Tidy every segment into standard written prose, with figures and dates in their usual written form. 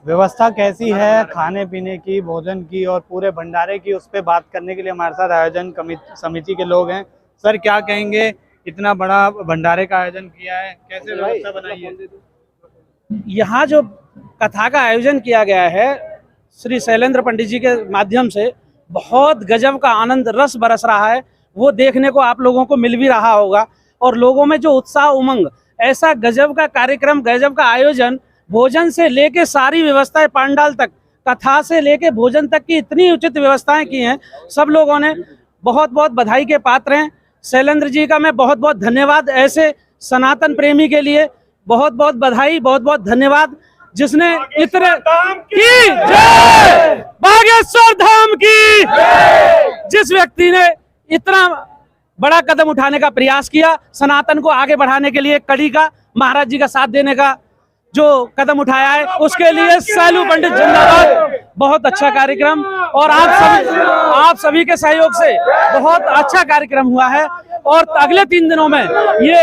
व्यवस्था कैसी है खाने पीने की, भोजन की और पूरे भंडारे की, उस पर बात करने के लिए हमारे साथ आयोजन समिति के लोग हैं। सर क्या कहेंगे, इतना बड़ा भंडारे का आयोजन किया है, कैसे व्यवस्था बनाई है? यहाँ जो कथा का आयोजन किया गया है श्री शैलेंद्र पंडित जी के माध्यम से, बहुत गजब का आनंद रस बरस रहा है। वो देखने को आप लोगों को मिल भी रहा होगा। और लोगों में जो उत्साह उमंग, ऐसा गजब का कार्यक्रम, गजब का आयोजन, भोजन से लेके सारी व्यवस्थाएं पंडाल तक, कथा से लेके भोजन तक की इतनी उचित व्यवस्थाएं की हैं। सब लोगों ने बहुत बहुत बधाई के पात्र हैं। शैलेंद्र जी का मैं बहुत बहुत धन्यवाद, ऐसे सनातन प्रेमी के लिए बहुत बहुत बधाई, बहुत बहुत धन्यवाद, जिसने इतने की जय, बागेश्वर धाम की, जिस व्यक्ति ने इतना बड़ा कदम उठाने का प्रयास किया, सनातन को आगे बढ़ाने के लिए, कड़ी का महाराज जी का साथ देने का जो कदम उठाया है, उसके लिए सैलू पंडित जिंदाबाद। बहुत अच्छा कार्यक्रम और आप सभी के सहयोग से बहुत अच्छा कार्यक्रम हुआ है और अगले 3 दिनों में ये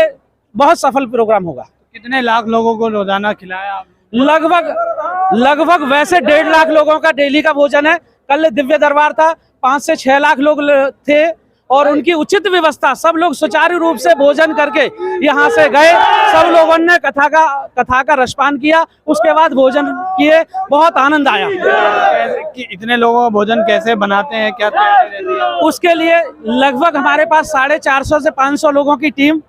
बहुत सफल प्रोग्राम होगा। कितने लाख लोगों को रोजाना खिलाया आप? लगभग वैसे 1.5 लाख लोगों का डेली का भोजन है। कल दिव्य दरबार था, 5 से 6 लाख लोग थे और उनकी उचित व्यवस्था, सब लोग सुचारू रूप से भोजन करके यहाँ से गए। सब लोगों ने कथा का रसपान किया, उसके बाद भोजन किए, बहुत आनंद आया। इतने लोगों का भोजन कैसे बनाते हैं, क्या तैयारी रहती है? उसके लिए लगभग हमारे पास 450 से 500 लोगों की टीम,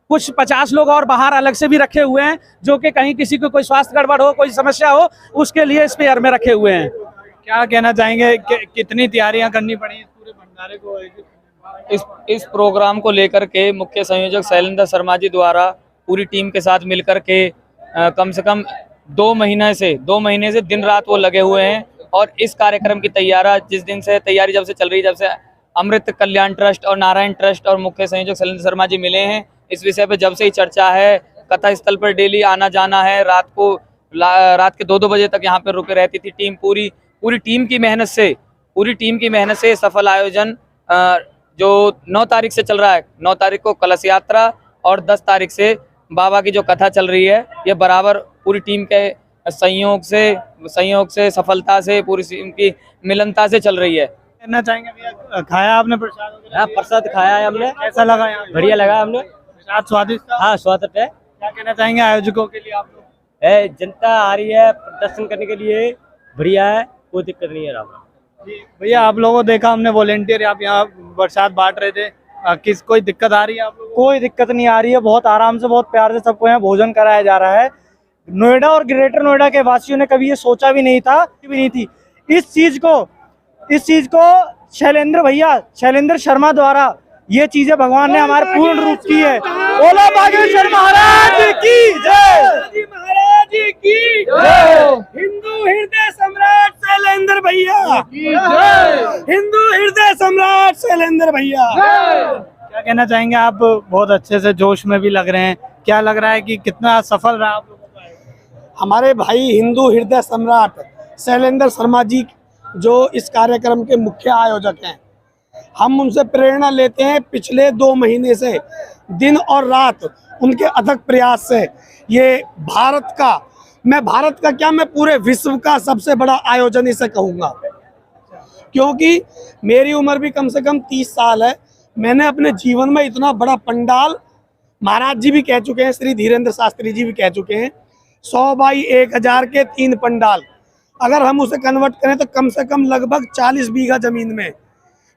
कुछ 50 लोग और बाहर अलग से भी रखे हुए हैं, जो कि कहीं किसी को कोई स्वास्थ्य गड़बड़ हो, कोई समस्या हो, उसके लिए स्पेयर में रखे हुए हैं। क्या कहना चाहेंगे, कितनी तैयारियां करनी पड़ी इस पूरे भंडारे को? इस प्रोग्राम को लेकर के मुख्य संयोजक शैलेंद्र शर्मा जी द्वारा पूरी टीम के साथ मिलकर के कम से कम 2 महीने से दिन रात वो लगे हुए हैं। और इस कार्यक्रम की तैयारी जब से चल रही है, जब से अमृत कल्याण ट्रस्ट और नारायण ट्रस्ट और मुख्य संयोजक शैलेंद्र शर्मा जी मिले हैं, इस विषय पे जब से ही चर्चा है। कथा स्थल पर डेली आना जाना है, रात के 2-2 बजे तक यहाँ पर रुके रहती थी टीम। पूरी टीम की मेहनत से सफल आयोजन जो 9 तारीख से चल रहा है, 9 तारीख को कलश यात्रा और 10 तारीख से बाबा की जो कथा चल रही है, ये बराबर पूरी टीम के संयोग से सफलता से, पूरी टीम की मिलनता से चल रही है। कहना चाहेंगे भैया, खाया आपने प्रसाद? हाँ, प्रसाद खाया है हमने। कैसा लगा यहाँ? बढ़िया लगा हमने। प्रसाद स्वादिष्ट था? हाँ, स्वादिष्ट है। क्या कहना चाहेंगे आयोजकों के लिए आप लोग? जनता आ रही है दर्शन करने के लिए, बढ़िया है, कोई दिक्कत नहीं है। राम भैया, आप लोगों को देखा हमने, वॉलेंटियर आप यहाँ प्रसाद बांट रहे थे, कोई दिक्कत आ रही है आप लोगों को? कोई दिक्कत नहीं आ रही है, बहुत आराम से, बहुत प्यार से सबको यहाँ भोजन कराया जा रहा है। नोएडा और ग्रेटर नोएडा के वासियों ने कभी ये सोचा भी नहीं थी। इस चीज को शैलेंद्र शर्मा द्वारा ये चीजें भगवान ने हमारे पूर्ण रूप की है। बोलो बागेश्वर महाराज की जय, महाराज की जय। हिंदू हृदय सम्राट शैलेंद्र भैया, हिंदू हृदय सम्राट शैलेंद्र भैया। क्या कहना चाहेंगे आप? बहुत अच्छे से जोश में भी लग रहे हैं, क्या लग रहा है कि कितना सफल रहा आप लोगों का? हमारे भाई हिंदू हृदय सम्राट शैलेंद्र शर्मा जी जो इस कार्यक्रम के मुख्य आयोजक हैं, हम उनसे प्रेरणा लेते हैं। पिछले 2 महीने से दिन और रात उनके अथक प्रयास से ये भारत का क्या, मैं पूरे विश्व का सबसे बड़ा आयोजन इसे कहूँगा, क्योंकि मेरी उम्र भी कम से कम 30 साल है। मैंने अपने जीवन में इतना बड़ा पंडाल, महाराज जी भी कह चुके हैं, श्री धीरेन्द्र शास्त्री जी भी कह चुके हैं, 100 बाई 1000 के 3 पंडाल, अगर हम उसे कन्वर्ट करें तो कम से कम लगभग 40 बीघा जमीन में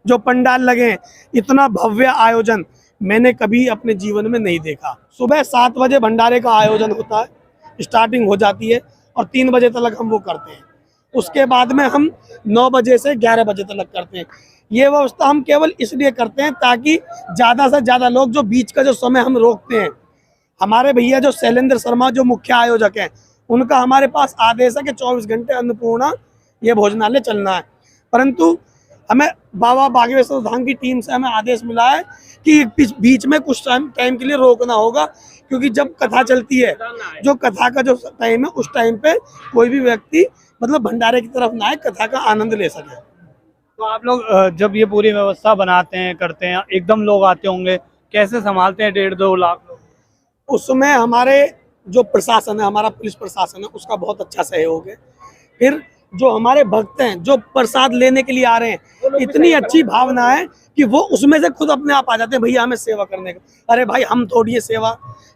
जो पंडाल लगे, इतना भव्य आयोजन मैंने कभी अपने जीवन में नहीं देखा। सुबह 7 बजे भंडारे का आयोजन होता है, स्टार्टिंग हो जाती है और 3 बजे तक हम वो करते हैं। उसके बाद में हम 9 बजे से 11 बजे तक करते हैं। ये व्यवस्था हम केवल इसलिए करते हैं ताकि ज़्यादा से ज़्यादा लोग, जो बीच का जो समय हम रोकते हैं, हमारे भैया जो शैलेंद्र शर्मा जो मुख्य आयोजक हैं, उनका हमारे पास आदेश है कि 24 घंटे अन्नपूर्णा ये भोजनालय चलना है। परंतु हमें बाबा बागेश्वर धाम की टीम से हमें आदेश मिला है कि बीच में कुछ टाइम के लिए रोकना होगा, क्योंकि जब कथा चलती है, जो कथा का जो टाइम है, उस टाइम पे कोई भी व्यक्ति मतलब भंडारे की तरफ ना आए, कथा का आनंद ले सके। तो आप लोग जब ये पूरी व्यवस्था बनाते हैं, करते हैं, एकदम लोग आते होंगे, कैसे संभालते हैं 1.5-2 लाख लोग? उसमें हमारे जो प्रशासन है, हमारा पुलिस प्रशासन है, उसका बहुत अच्छा सहयोग है। फिर जो हमारे भक्त हैं, जो प्रसाद लेने के लिए आ रहे हैं, इतनी अच्छी भावना है कि वो उसमें से खुद अपने आप आ जाते हैं, भैया हमें सेवा करने का। अरे भाई, हम थोड़ी ये सेवा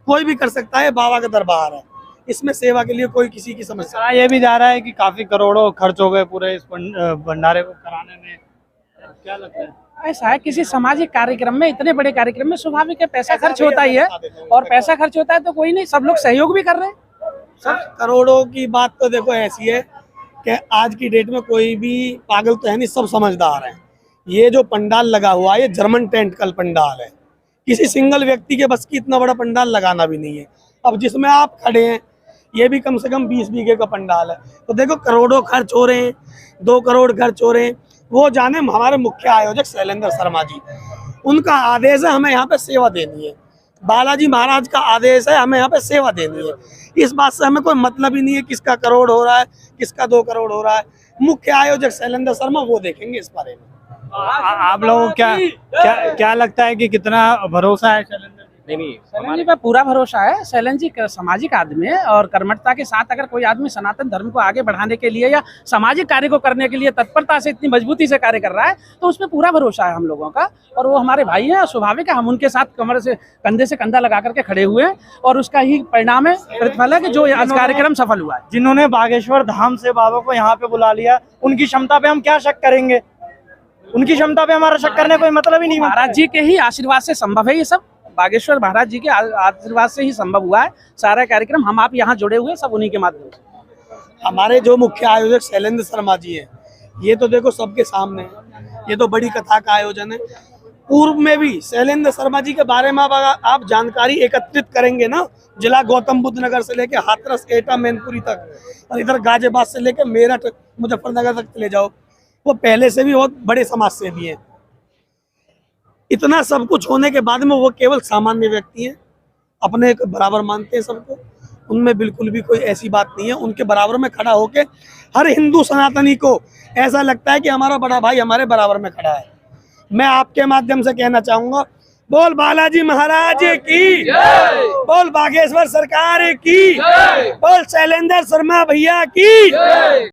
कोई भी कर सकता है, बाबा का दरबार है, इसमें सेवा के लिए कोई किसी की समस्या। कहा ये भी जा रहा है कि काफी करोड़ों खर्च हो गए पूरे इस भंडारे को कराने में, क्या लगता है? ऐसा है, किसी सामाजिक कार्यक्रम में, इतने बड़े कार्यक्रम में स्वाभाविक है, पैसा खर्च होता ही है, और पैसा खर्च होता है तो कोई नहीं, सब लोग सहयोग भी कर रहे हैं। सब करोड़ों की बात तो देखो ऐसी है कि आज की डेट में कोई भी पागल तो है नहीं, सब समझदार हैं। ये जो पंडाल लगा हुआ है, ये जर्मन टेंट का पंडाल है, किसी सिंगल व्यक्ति के बस की इतना बड़ा पंडाल लगाना भी नहीं है। अब जिसमें आप खड़े हैं, ये भी कम से कम 20 बीघे का पंडाल है, तो देखो करोड़ों खर्च हो रहे हैं, 2 करोड़ खर्च हो रहे हैं। वो जाने हमारे मुख्य आयोजक शैलेंद्र शर्मा जी, उनका आदेश है हमें यहाँ पे सेवा देनी है। बालाजी महाराज का आदेश है हमें यहाँ पे सेवा देनी है। इस बात से हमें कोई मतलब ही नहीं है किसका करोड़ हो रहा है, किसका 2 करोड़ हो रहा है। मुख्य आयोजक शैलेंद्र शर्मा वो देखेंगे इस बारे में। आप लोगों को क्या लगता है कि कितना भरोसा है शैलेंद्र? नहीं, शैलेंद्र जी पर पूरा भरोसा है। शैलेंद्र जी सामाजिक आदमी है, और कर्मठता के साथ अगर कोई आदमी सनातन धर्म को आगे बढ़ाने के लिए या सामाजिक कार्य को करने के लिए तत्परता से इतनी मजबूती से कार्य कर रहा है, तो उसमें पूरा भरोसा है हम लोगों का। और वो हमारे भाई हैं, स्वाभाविक है हम उनके साथ कमर से कंधे से कंधा लगा करके खड़े हुए हैं, और उसका ही परिणाम है, प्रतिफल है कि जो आज कार्यक्रम सफल हुआ है। जिन्होंने बागेश्वर धाम से बाबा को यहाँ पे बुला लिया, उनकी क्षमता पे हम क्या शक करेंगे? उनकी क्षमता पे हमारा शक करने कोई मतलब ही नहीं। महाराज जी के ही आशीर्वाद से संभव है ये सब, बागेश्वर महाराज जी के आशीर्वाद से ही संभव हुआ है सारा कार्यक्रम। हम आप यहाँ जुड़े हुए सब उन्हीं के माध्यम से। हमारे जो मुख्य आयोजक शैलेंद्र शर्मा जी हैं, ये तो देखो सबके सामने है, ये तो बड़ी कथा का आयोजन है। पूर्व में भी शैलेंद्र शर्मा जी के बारे में आप जानकारी एकत्रित करेंगे ना, जिला गौतम बुद्ध नगर से लेके हाथरस, एटा, मैनपुरी तक, और इधर गाजियाबाद से लेके मेरठ, मुजफ्फरनगर तक चले जाओ, वो पहले से भी बहुत बड़े समाज सेवी हैं। इतना सब कुछ होने के बाद में वो केवल सामान्य व्यक्ति हैं, अपने बराबर मानते हैं सबको, उनमें बिल्कुल भी कोई ऐसी बात नहीं है। उनके बराबर में खड़ा होके हर हिंदू सनातनी को ऐसा लगता है कि हमारा बड़ा भाई हमारे बराबर में खड़ा है। मैं आपके माध्यम से कहना चाहूंगा, बोल बालाजी महाराज की, बोल बागेश्वर सरकार की, बोल शैलेंद्र शर्मा भैया की।